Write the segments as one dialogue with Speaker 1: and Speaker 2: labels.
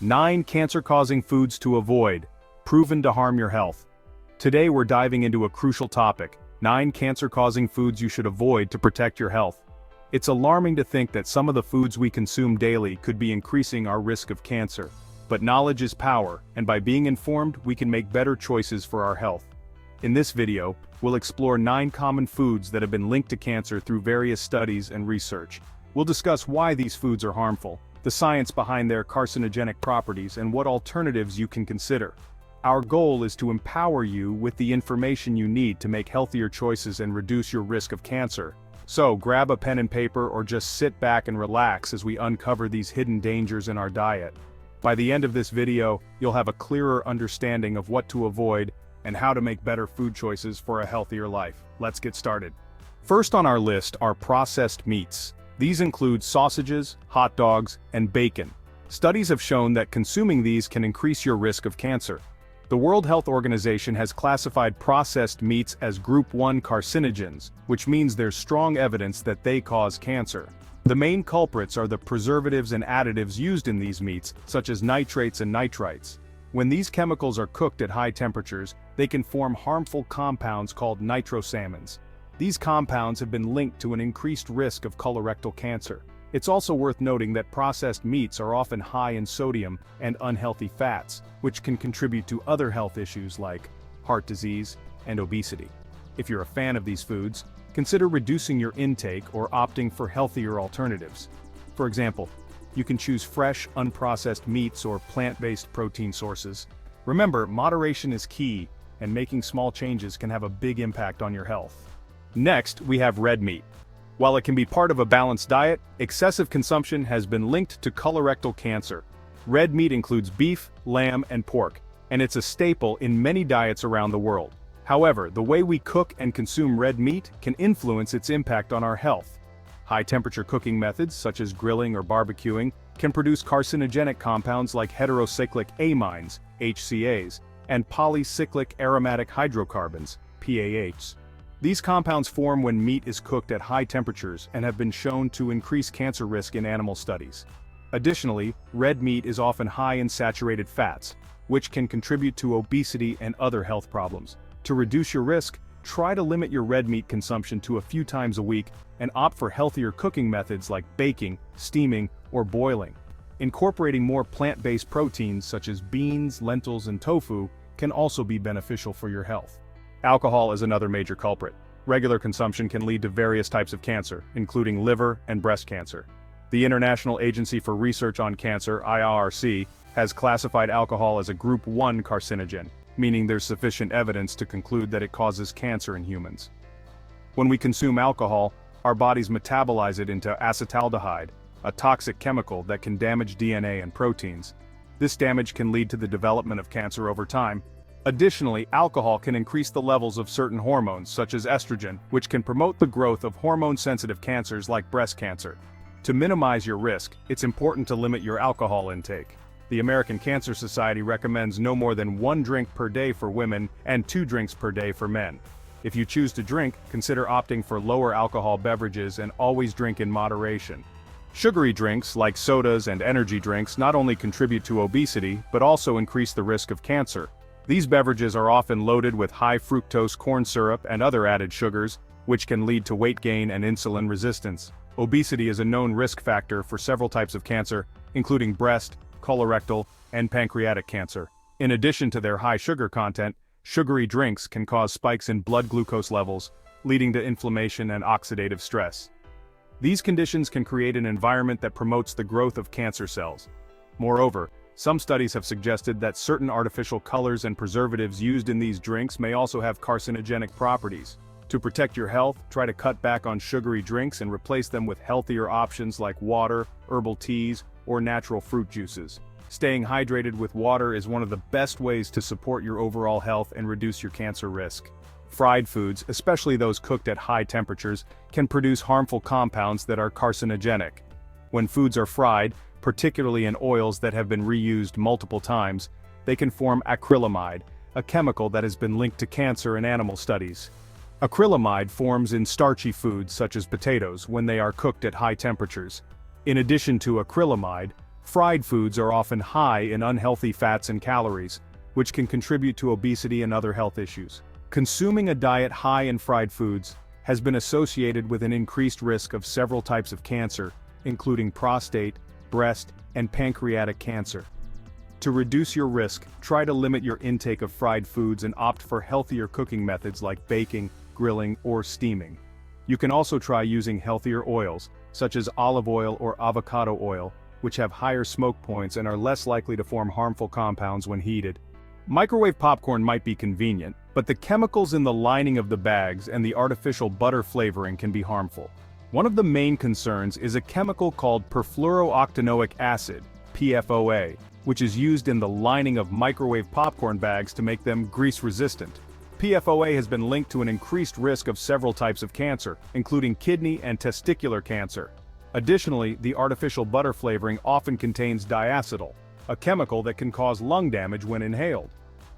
Speaker 1: 9 cancer-causing foods to avoid, proven to harm your health. Today we're diving into a crucial topic, 9 cancer-causing foods you should avoid to protect your health. It's alarming to think that some of the foods we consume daily could be increasing our risk of cancer. But knowledge is power, and by being informed, we can make better choices for our health. In this video, we'll explore 9 common foods that have been linked to cancer through various studies and research. We'll discuss why these foods are harmful, the science behind their carcinogenic properties, and what alternatives you can consider. Our goal is to empower you with the information you need to make healthier choices and reduce your risk of cancer. So grab a pen and paper or just sit back and relax as we uncover these hidden dangers in our diet. By the end of this video, you'll have a clearer understanding of what to avoid and how to make better food choices for a healthier life. Let's get started. First on our list are processed meats. These include sausages, hot dogs, and bacon. Studies have shown that consuming these can increase your risk of cancer. The World Health Organization has classified processed meats as Group 1 carcinogens, which means there's strong evidence that they cause cancer. The main culprits are the preservatives and additives used in these meats, such as nitrates and nitrites. When these chemicals are cooked at high temperatures, they can form harmful compounds called nitrosamines. These compounds have been linked to an increased risk of colorectal cancer. It's also worth noting that processed meats are often high in sodium and unhealthy fats, which can contribute to other health issues like heart disease and obesity. If you're a fan of these foods, consider reducing your intake or opting for healthier alternatives. For example, you can choose fresh, unprocessed meats or plant-based protein sources. Remember, moderation is key, and making small changes can have a big impact on your health. Next, we have red meat. While it can be part of a balanced diet, excessive consumption has been linked to colorectal cancer. Red meat includes beef, lamb, and pork, and it's a staple in many diets around the world. However, the way we cook and consume red meat can influence its impact on our health. High-temperature cooking methods, such as grilling or barbecuing, can produce carcinogenic compounds like heterocyclic amines, HCAs, and polycyclic aromatic hydrocarbons, PAHs. These compounds form when meat is cooked at high temperatures and have been shown to increase cancer risk in animal studies. Additionally, red meat is often high in saturated fats, which can contribute to obesity and other health problems. To reduce your risk, try to limit your red meat consumption to a few times a week and opt for healthier cooking methods like baking, steaming, or boiling. Incorporating more plant-based proteins such as beans, lentils, and tofu can also be beneficial for your health. Alcohol is another major culprit. Regular consumption can lead to various types of cancer, including liver and breast cancer. The International Agency for Research on Cancer, IARC, has classified alcohol as a Group 1 carcinogen, meaning there's sufficient evidence to conclude that it causes cancer in humans. When we consume alcohol, our bodies metabolize it into acetaldehyde, a toxic chemical that can damage DNA and proteins. This damage can lead to the development of cancer over time. Additionally, alcohol can increase the levels of certain hormones, such as estrogen, which can promote the growth of hormone-sensitive cancers like breast cancer. To minimize your risk, it's important to limit your alcohol intake. The American Cancer Society recommends no more than 1 drink per day for women and 2 drinks per day for men. If you choose to drink, consider opting for lower alcohol beverages and always drink in moderation. Sugary drinks, like sodas and energy drinks, not only contribute to obesity, but also increase the risk of cancer. These beverages are often loaded with high fructose corn syrup and other added sugars, which can lead to weight gain and insulin resistance. Obesity is a known risk factor for several types of cancer, including breast, colorectal, and pancreatic cancer. In addition to their high sugar content, sugary drinks can cause spikes in blood glucose levels, leading to inflammation and oxidative stress. These conditions can create an environment that promotes the growth of cancer cells. Moreover, some studies have suggested that certain artificial colors and preservatives used in these drinks may also have carcinogenic properties. To protect your health, try to cut back on sugary drinks and replace them with healthier options like water, herbal teas, or natural fruit juices. Staying hydrated with water is one of the best ways to support your overall health and reduce your cancer risk. Fried foods, especially those cooked at high temperatures, can produce harmful compounds that are carcinogenic. When foods are fried, particularly in oils that have been reused multiple times, they can form acrylamide, a chemical that has been linked to cancer in animal studies. Acrylamide forms in starchy foods such as potatoes when they are cooked at high temperatures. In addition to acrylamide, Fried foods are often high in unhealthy fats and calories, which can contribute to obesity and other health issues. Consuming a diet high in fried foods has been associated with an increased risk of several types of cancer, including prostate, breast, and pancreatic cancer. To reduce your risk, try to limit your intake of fried foods and opt for healthier cooking methods like baking, grilling, or steaming. You can also try using healthier oils, such as olive oil or avocado oil, which have higher smoke points and are less likely to form harmful compounds when heated. Microwave popcorn might be convenient, but the chemicals in the lining of the bags and the artificial butter flavoring can be harmful. One of the main concerns is a chemical called perfluorooctanoic acid, PFOA, which is used in the lining of microwave popcorn bags to make them grease-resistant. PFOA has been linked to an increased risk of several types of cancer, including kidney and testicular cancer. Additionally, the artificial butter flavoring often contains diacetyl, a chemical that can cause lung damage when inhaled.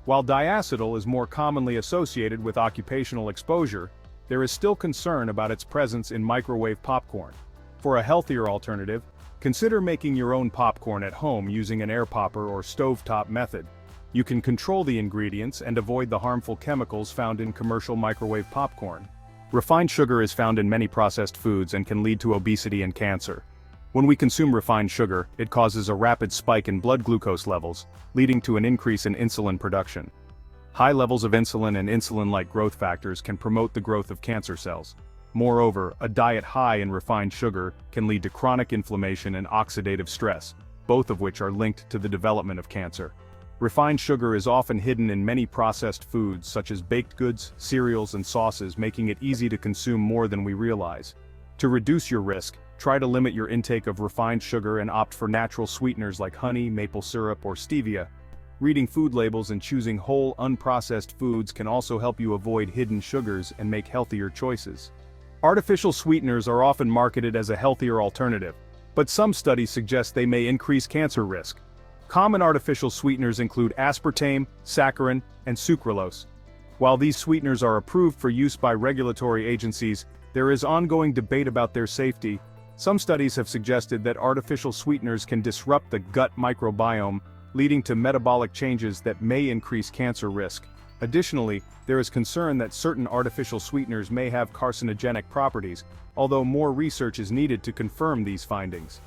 Speaker 1: While diacetyl is more commonly associated with occupational exposure, there is still concern about its presence in microwave popcorn. For a healthier alternative, consider making your own popcorn at home using an air popper or stovetop method. You can control the ingredients and avoid the harmful chemicals found in commercial microwave popcorn. Refined sugar is found in many processed foods and can lead to obesity and cancer. When we consume refined sugar, it causes a rapid spike in blood glucose levels, leading to an increase in insulin production. High levels of insulin and insulin-like growth factors can promote the growth of cancer cells. Moreover, a diet high in refined sugar can lead to chronic inflammation and oxidative stress, both of which are linked to the development of cancer. Refined sugar is often hidden in many processed foods such as baked goods, cereals, and sauces, making it easy to consume more than we realize. To reduce your risk, try to limit your intake of refined sugar and opt for natural sweeteners like honey, maple syrup, or stevia. Reading food labels and choosing whole, unprocessed foods can also help you avoid hidden sugars and make healthier choices. Artificial sweeteners are often marketed as a healthier alternative, but some studies suggest they may increase cancer risk. Common artificial sweeteners include aspartame, saccharin, and sucralose. While these sweeteners are approved for use by regulatory agencies, there is ongoing debate about their safety. Some studies have suggested that artificial sweeteners can disrupt the gut microbiome, leading to metabolic changes that may increase cancer risk. Additionally, there is concern that certain artificial sweeteners may have carcinogenic properties, although more research is needed to confirm these findings.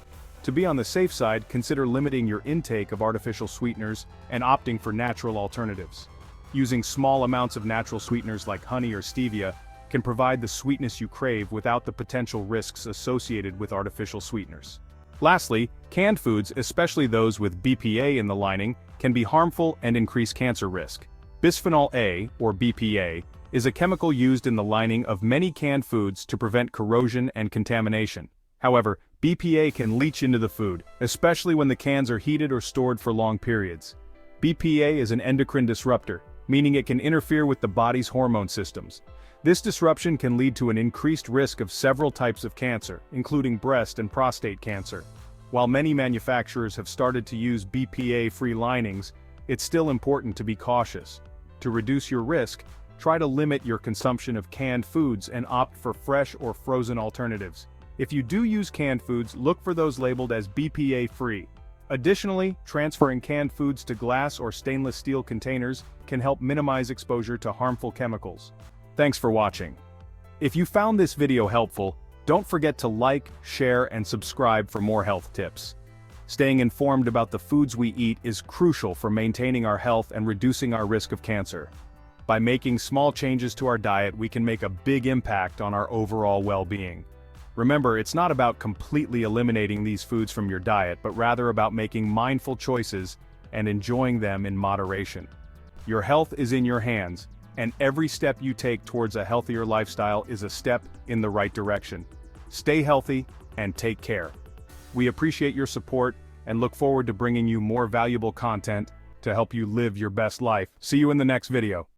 Speaker 1: To be on the safe side, consider limiting your intake of artificial sweeteners and opting for natural alternatives. Using small amounts of natural sweeteners like honey or stevia can provide the sweetness you crave without the potential risks associated with artificial sweeteners. Lastly, canned foods, especially those with BPA in the lining, can be harmful and increase cancer risk. Bisphenol A, or BPA, is a chemical used in the lining of many canned foods to prevent corrosion and contamination. However, BPA can leach into the food, especially when the cans are heated or stored for long periods. BPA is an endocrine disruptor, meaning it can interfere with the body's hormone systems. This disruption can lead to an increased risk of several types of cancer, including breast and prostate cancer. While many manufacturers have started to use BPA-free linings, it's still important to be cautious. To reduce your risk, try to limit your consumption of canned foods and opt for fresh or frozen alternatives. If you do use canned foods, look for those labeled as BPA-free. Additionally, transferring canned foods to glass or stainless steel containers can help minimize exposure to harmful chemicals. Thanks for watching. If you found this video helpful, don't forget to like, share, and subscribe for more health tips. Staying informed about the foods we eat is crucial for maintaining our health and reducing our risk of cancer. By making small changes to our diet, we can make a big impact on our overall well-being. Remember, it's not about completely eliminating these foods from your diet, but rather about making mindful choices and enjoying them in moderation. Your health is in your hands, and every step you take towards a healthier lifestyle is a step in the right direction. Stay healthy and take care. We appreciate your support and look forward to bringing you more valuable content to help you live your best life. See you in the next video.